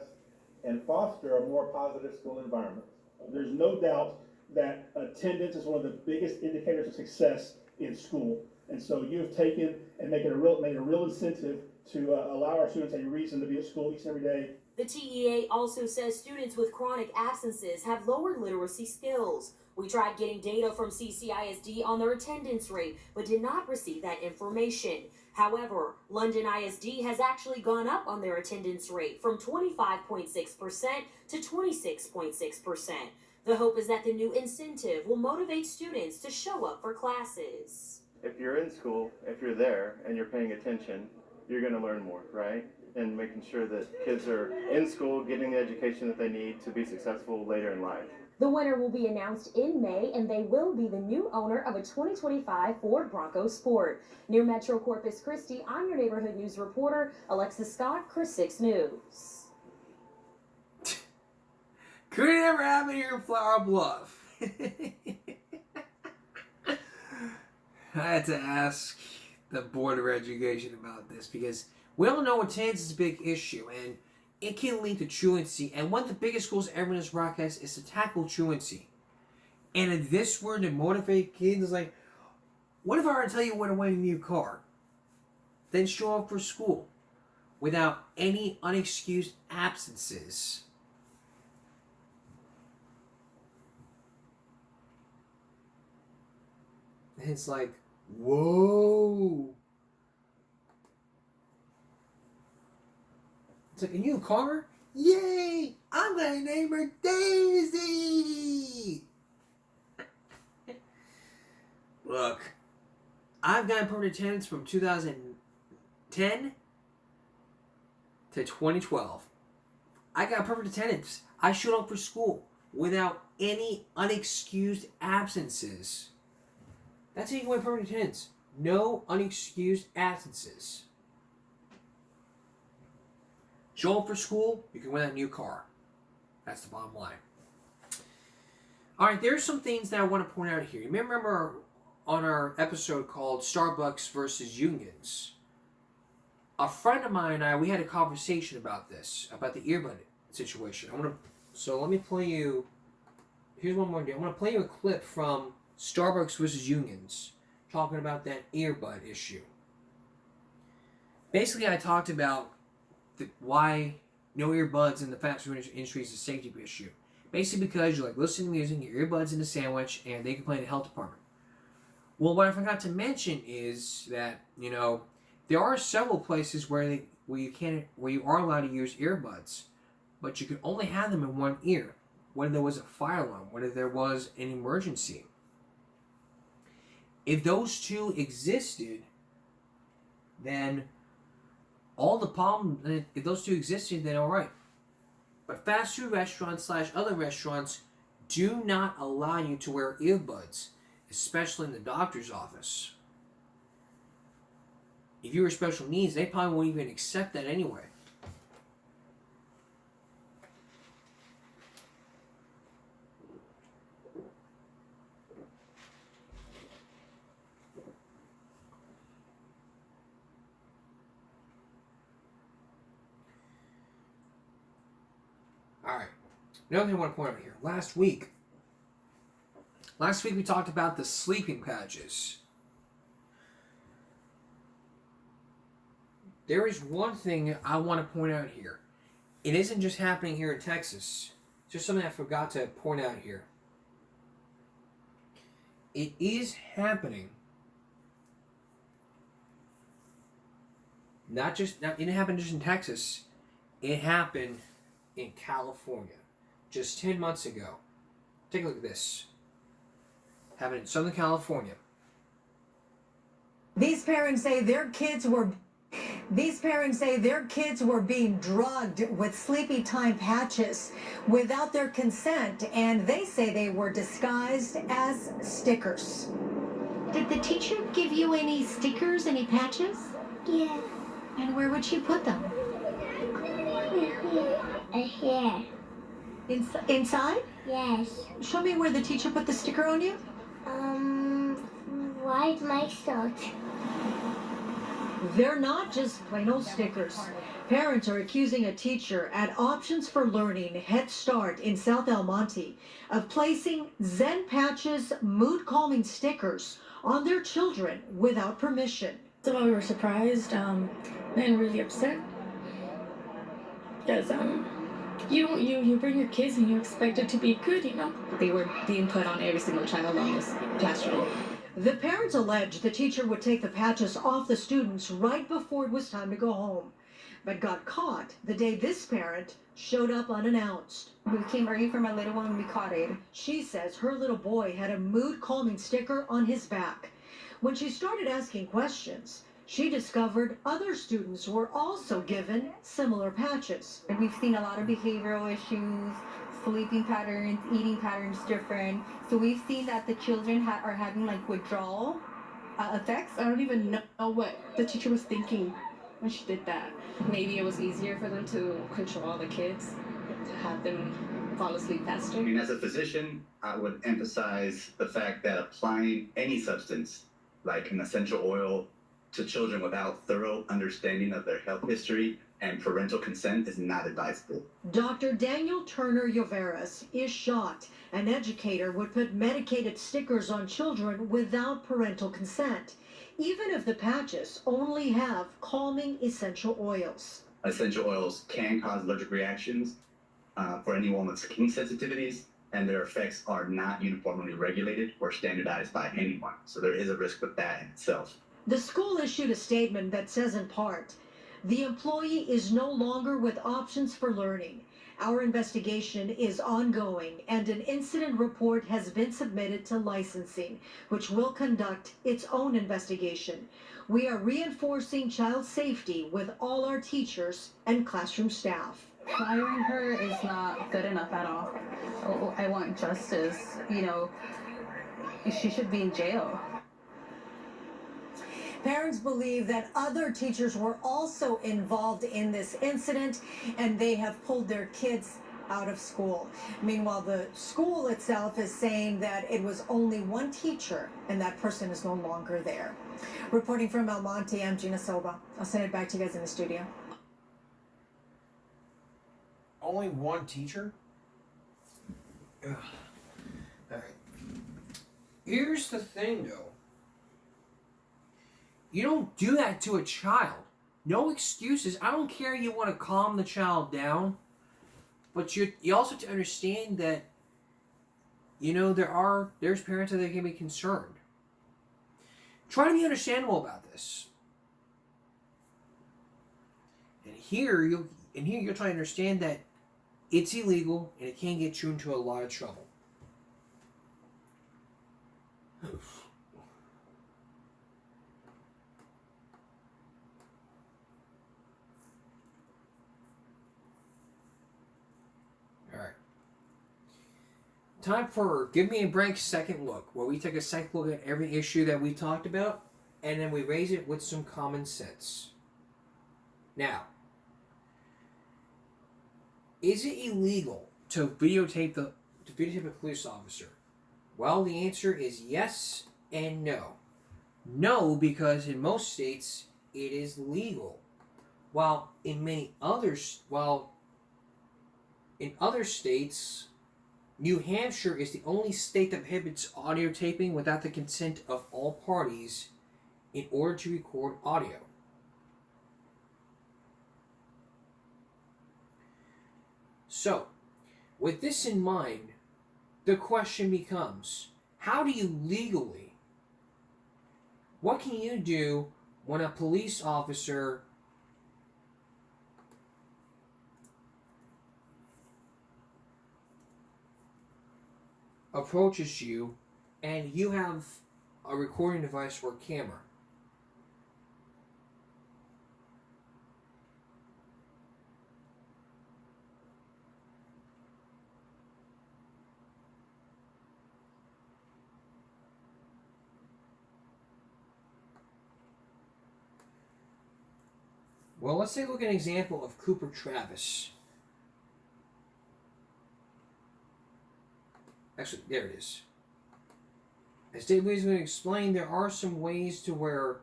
and foster a more positive school environment. There's no doubt that attendance is one of the biggest indicators of success in school. And so you have taken and made a real incentive to allow our students a reason to be at school each and every day. The TEA also says students with chronic absences have lower literacy skills. We tried getting data from CCISD on their attendance rate, but did not receive that information. However, London ISD has actually gone up on their attendance rate from 25.6% to 26.6%. The hope is that the new incentive will motivate students to show up for classes. If you're in school, if you're there and you're paying attention, you're going to learn more, right? And making sure that kids are in school getting the education that they need to be successful later in life. The winner will be announced in May, and they will be the new owner of a 2025 Ford Bronco Sport. Near Metro Corpus Christi, I'm your neighborhood news reporter, Alexis Scott, Chris 6 News. Could it ever happen here in Flower Bluff? I had to ask the Board of Education about this because we all know attendance is a big issue and it can lead to truancy. And one of the biggest goals ever in this broadcast is to tackle truancy. And if this were to motivate kids, it's like, what if I were to tell you where to win a new car? Then show up for school without any unexcused absences. And it's like, whoa. It's like, a new car? Yay! I'm gonna name her Daisy! Look, I've gotten perfect attendance from 2010 to 2012. I got perfect attendance. I showed up for school without any unexcused absences. That's how you win perfect attendance. No unexcused absences. Show up for school, you can win that new car. That's the bottom line. Alright, there's some things that I want to point out here. You may remember on our episode called Starbucks versus Unions, a friend of mine and I, we had a conversation about this, about the earbud situation. So let me play you, here's one more day. I want to play you a clip from Starbucks versus Unions, talking about that earbud issue. Basically, I talked about why no earbuds in the fast food industry is a safety issue. Basically because you're like listening to music, your earbuds in a sandwich, and they complain to the health department. Well, what I forgot to mention is that, you know, there are several places where you are allowed to use earbuds, but you can only have them in one ear. whether there was a fire alarm, whether there was an emergency. If those two existed, then all the problem, if those two existed, then all right. But fast food restaurants / other restaurants do not allow you to wear earbuds, especially in the doctor's office. If you were special needs, they probably won't even accept that anyway. Alright, another thing I want to point out here. Last week we talked about the sleeping patches. There is one thing I want to point out here. It isn't just happening here in Texas. It's just something I forgot to point out here. It is happening. It didn't happen just in Texas. It happened in California just 10 months ago. Take a look at this. Happened in Southern California. These parents say their kids were being drugged with sleepy time patches without their consent, and they say they were disguised as stickers. Did the teacher give you any stickers, any patches? Yeah. And where would she put them? Here. Inside? Yes. Show me where the teacher put the sticker on you. Right my shirt. They're not just plain old stickers. Parents are accusing a teacher at Options for Learning Head Start in South El Monte of placing Zen Patches mood-calming stickers on their children without permission. So we were surprised and really upset because you bring your kids and you expect it to be good, you know. They were being put on every single channel on this classroom. The parents allege the teacher would take the patches off the students right before it was time to go home, but got caught the day this parent showed up unannounced. We came early for my little one and we caught it. She says her little boy had a mood-calming sticker on his back. When she started asking questions, she discovered other students were also given similar patches. And we've seen a lot of behavioral issues, sleeping patterns, eating patterns different. So we've seen that the children are having like withdrawal effects. I don't even know what the teacher was thinking when she did that. Maybe it was easier for them to control all the kids, to have them fall asleep faster. And as a physician, I would emphasize the fact that applying any substance, like an essential oil, to children without thorough understanding of their health history and parental consent is not advisable. Dr. Daniel Turner Yoveras is shocked an educator would put medicated stickers on children without parental consent, even if the patches only have calming essential oils. Essential oils can cause allergic reactions for anyone with skin sensitivities, and their effects are not uniformly regulated or standardized by anyone. So there is a risk with that in itself. The school issued a statement that says in part, the employee is no longer with Options for Learning. Our investigation is ongoing and an incident report has been submitted to licensing, which will conduct its own investigation. We are reinforcing child safety with all our teachers and classroom staff. Firing her is not good enough at all. I want justice, you know. She should be in jail. Parents believe that other teachers were also involved in this incident and they have pulled their kids out of school. Meanwhile, the school itself is saying that it was only one teacher and that person is no longer there. Reporting from El Monte, I'm Gina Soba. I'll send it back to you guys in the studio. Only one teacher? Ugh. All right. Here's the thing, though. You don't do that to a child. No excuses. I don't care you want to calm the child down, but you also have to understand that, you know, there's parents that can be concerned. Try to be understandable about this. And here you'll try to understand that it's illegal and it can get you into a lot of trouble. Alright. Time for Give Me a Break Second Look, where we take a second look at every issue that we talked about, and then we raise it with some common sense. Now, is it illegal to videotape a police officer? Well, the answer is yes and no. No, because in most states it is legal, while in other states, New Hampshire is the only state that prohibits audio taping without the consent of all parties in order to record audio. So, with this in mind, the question becomes, how do you legally, what can you do when a police officer approaches you and you have a recording device or camera? Well, let's take a look at an example of Cooper Travis. Actually, there it is. As Dave Lee's going to explain, there are some ways to where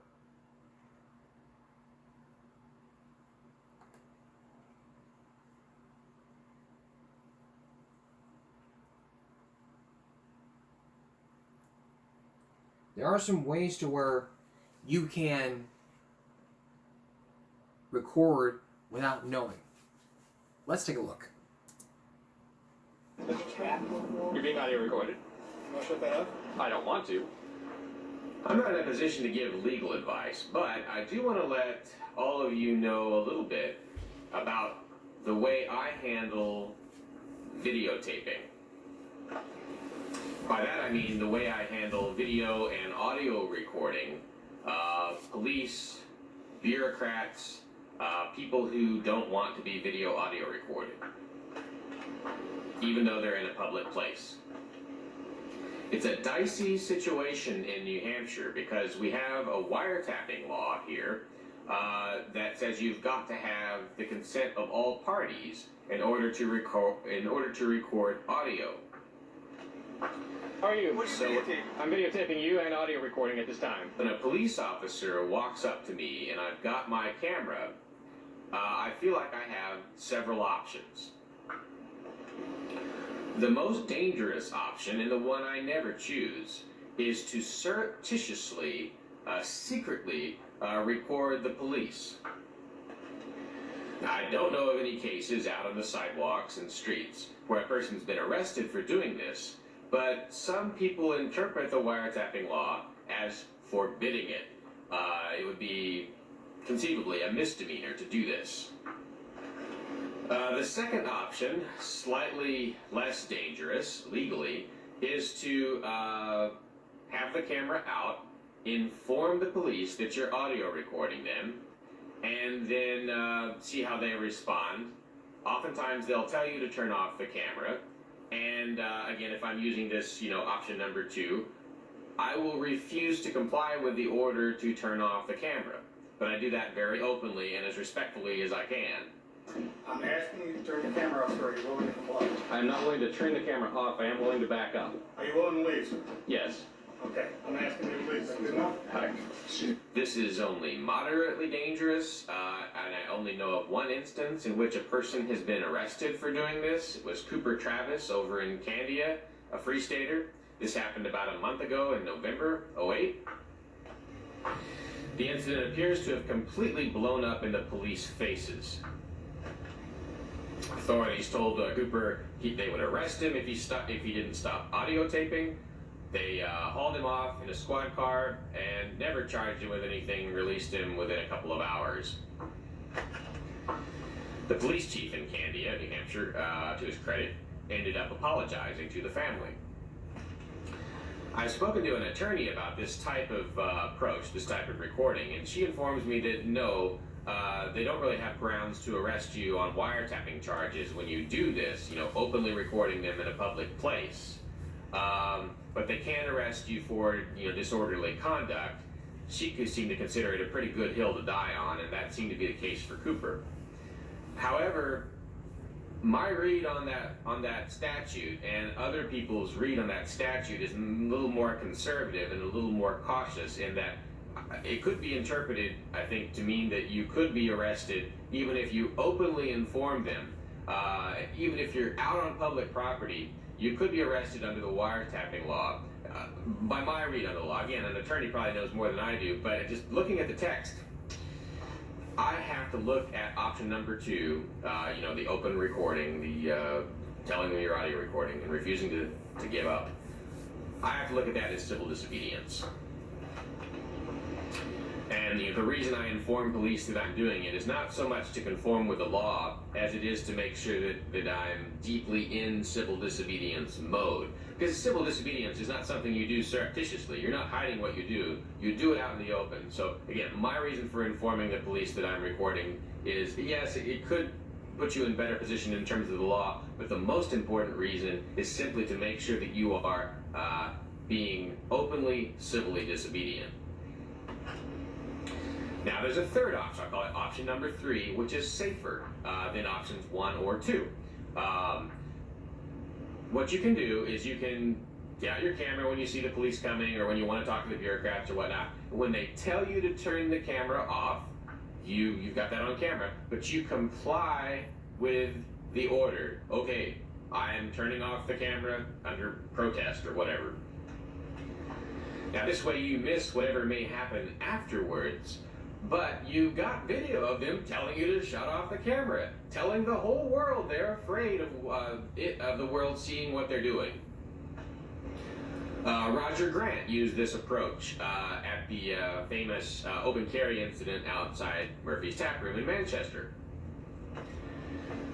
you can record without knowing. Let's take a look. You're being audio recorded. You want to shut that up? I don't want to. I'm not in a position to give legal advice, but I do want to let all of you know a little bit about the way I handle videotaping. By that I mean the way I handle video and audio recording of police, bureaucrats, people who don't want to be video audio recorded, even though they're in a public place. It's a dicey situation in New Hampshire because we have a wiretapping law here that says you've got to have the consent of all parties in order to record audio. How are you? I'm videotaping you and audio recording at this time. When a police officer walks up to me and I've got my camera, I feel like I have several options. The most dangerous option, and the one I never choose, is to surreptitiously, secretly record the police. Now, I don't know of any cases out on the sidewalks and streets where a person's been arrested for doing this, but some people interpret the wiretapping law as forbidding it. It would be conceivably a misdemeanor to do this. The second option, slightly less dangerous legally, is to have the camera out, inform the police that you're audio recording them, and then see how they respond. Oftentimes they'll tell you to turn off the camera, and again, if I'm using this, option number 2, I will refuse to comply with the order to turn off the camera. But I do that very openly and as respectfully as I can. I'm asking you to turn the camera off, sir. Are you willing to comply? I am not willing to turn the camera off. I am willing to back up. Are you willing to leave, sir? Yes. Okay, I'm asking you to leave. Is that good enough? This is only moderately dangerous, and I only know of one instance in which a person has been arrested for doing this. It was Cooper Travis over in Candia, a Free Stater. This happened about a month ago in November 2008. The incident appears to have completely blown up in the police faces. Authorities told Cooper they would arrest him if he didn't stop audio taping. They hauled him off in a squad car and never charged him with anything, released him within a couple of hours. The police chief in Candia, New Hampshire, to his credit, ended up apologizing to the family. I've spoken to an attorney about this type of approach, this type of recording, and she informs me that no, they don't really have grounds to arrest you on wiretapping charges when you do this, openly recording them in a public place. But they can arrest you for, disorderly conduct. She could seem to consider it a pretty good hill to die on, and that seemed to be the case for Cooper. However, my read on that statute and other people's read on that statute is a little more conservative and a little more cautious in that it could be interpreted, I think, to mean that you could be arrested even if you openly inform them. Even if you're out on public property, you could be arrested under the wiretapping law. By my read on the law, again, an attorney probably knows more than I do, but just looking at the text, I have to look at option number 2, the open recording, the telling them you're audio recording and refusing to give up. I have to look at that as civil disobedience. And the reason I inform police that I'm doing it is not so much to conform with the law as it is to make sure that I'm deeply in civil disobedience mode. Because civil disobedience is not something you do surreptitiously. You're not hiding what you do. You do it out in the open. So again, my reason for informing the police that I'm recording is, yes, it could put you in better position in terms of the law, but the most important reason is simply to make sure that you are being openly civilly disobedient. Now there's a third option, I call it option number 3, which is safer than options 1 or 2. What you can do is you can get out your camera when you see the police coming or when you want to talk to the bureaucrats or whatnot. When they tell you to turn the camera off, you've got that on camera, but you comply with the order. Okay, I am turning off the camera under protest or whatever. Now this way you miss whatever may happen afterwards, but you got video of them telling you to shut off the camera, telling the whole world they're afraid of the world seeing what they're doing. Roger Grant used this approach at the famous open carry incident outside Murphy's Tap Room in Manchester.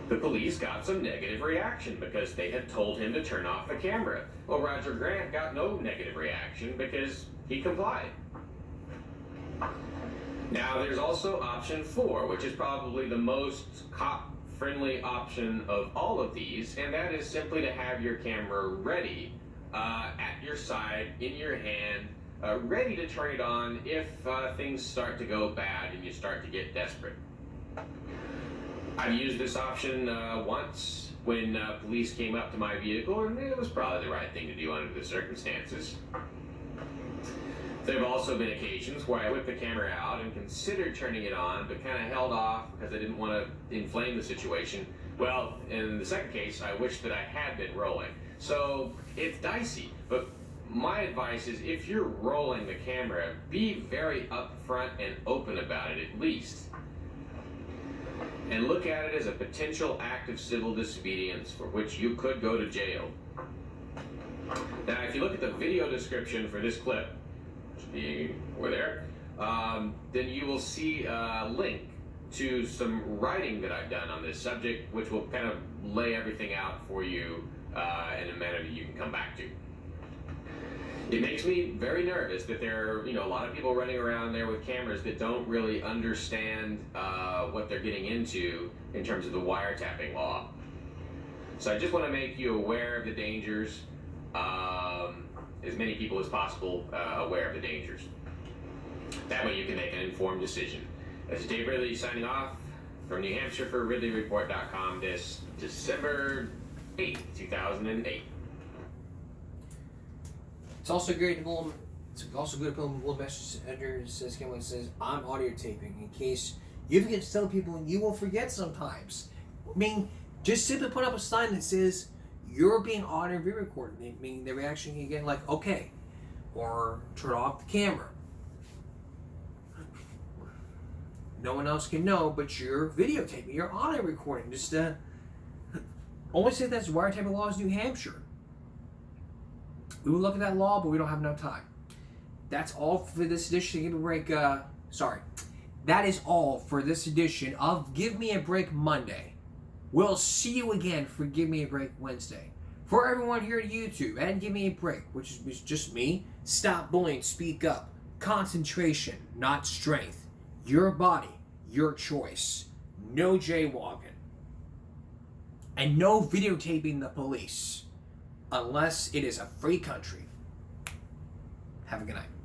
The police got some negative reaction because they had told him to turn off the camera. Well, Roger Grant got no negative reaction because he complied. Now, there's also option 4, which is probably the most cop-friendly option of all of these, and that is simply to have your camera ready at your side, in your hand, ready to turn it on if things start to go bad and you start to get desperate. I've used this option once when police came up to my vehicle, and it was probably the right thing to do under the circumstances. There have also been occasions where I whipped the camera out and considered turning it on, but kind of held off because I didn't want to inflame the situation. Well, in the second case, I wished that I had been rolling. So it's dicey, but my advice is if you're rolling the camera, be very upfront and open about it at least. And look at it as a potential act of civil disobedience for which you could go to jail. Now, if you look at the video description for this clip, over there, then you will see a link to some writing that I've done on this subject, which will kind of lay everything out for you in a manner that you can come back to. It makes me very nervous that there are, a lot of people running around there with cameras that don't really understand what they're getting into in terms of the wiretapping law. So I just want to make you aware of the dangers, as many people as possible aware of the dangers. That way you can make an informed decision. This is Dave Ridley signing off from New Hampshire for RidleyReport.com this December 8th, 2008. It's also great to pull. It's also good to put a little message under says I'm audio taping in case you forget to tell people and you will forget sometimes. I mean, just simply put up a sign that says you're being audio re-recorded. Meaning the reaction you get like okay, or turn off the camera. No one else can know, but you're videotaping, you're audio recording. Just only say that's wiretapping laws in New Hampshire. We will look at that law, but we don't have enough time. That's all for this edition. Give a break. Sorry. that is all for this edition of Give Me a Break Monday. We'll see you again for Give Me a Break Wednesday. For everyone here at YouTube and Give Me a Break, which is just me, stop bullying, speak up. Concentration, not strength. Your body, your choice. No jaywalking. And no videotaping the police. Unless it is a free country. Have a good night.